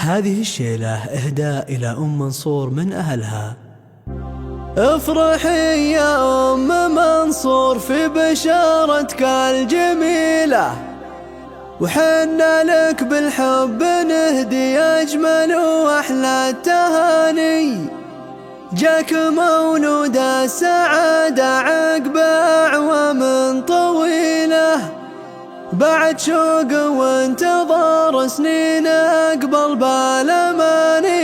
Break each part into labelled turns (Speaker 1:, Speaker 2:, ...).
Speaker 1: هذه الشيلة إهداء إلى أم منصور من أهلها. افرحي يا أم منصور في بشارتك الجميلة، وحنا لك بالحب نهدي أجمل وأحلى التهاني. جاك مولود السعادة عقب أعوام طويلة، بعد شوق وانتظار سنين أقبل بالأماني.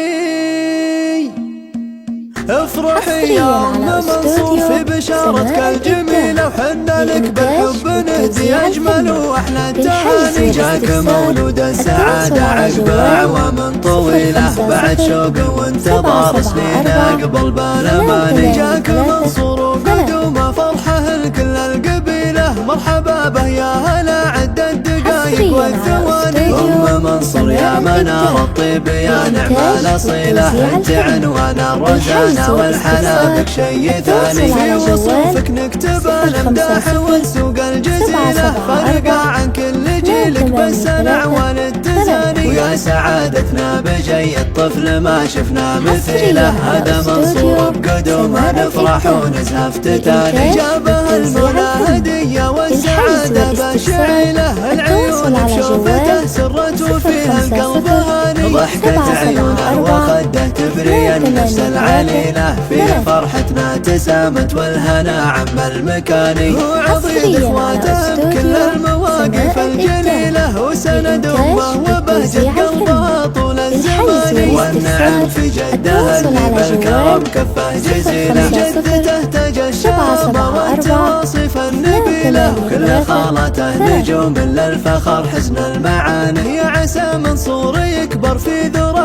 Speaker 1: افرحي يا أم منصور في بشارتك الجميلة، وحنا لك بالحب نهدي أجمل وأحلى التهاني. جاك مولود السعادة عقب أعوام طويلة، بعد شوق وانتظار سنين أقبل بالأماني. جاك منصور وقدومه فرحة لكل القبيلة، مرحبا به يا هلا عد الدقايق والثواني. أم منصور يا منار الطيب يا نعم الأصيلة، انت عنوان الرزانة والحلا بك شي ثاني. في وصوفك نكتب الامداح والسوق الجزيلة، فرقا عن كل جيلك بالسنع والاتزاني. ويا سعادتنا بجي الطفل ما شفنا مثيله، هذا منصور بقدومه نفرح ونزهف تتاني. جابه المولى هدية والسعادة بشعيله، العيون بشوفته سرت وفيها القلب هاني. ضحكة عيونه وخده تبري النفس العليلة، في فرحتنا تسامت والهنا عم المكاني. هو عضيد اخواته بكل المواقف الجليلة، وسند امه وبهجة قلبها طول الزمان. والنعم في جده اللي بالكرم كفه جزيلة، جدته تاج الشامة والتواصف النبيلة، وكل خالته نجوم للفخر حسن المعاني. يا عسى منصور يكبر في ذرة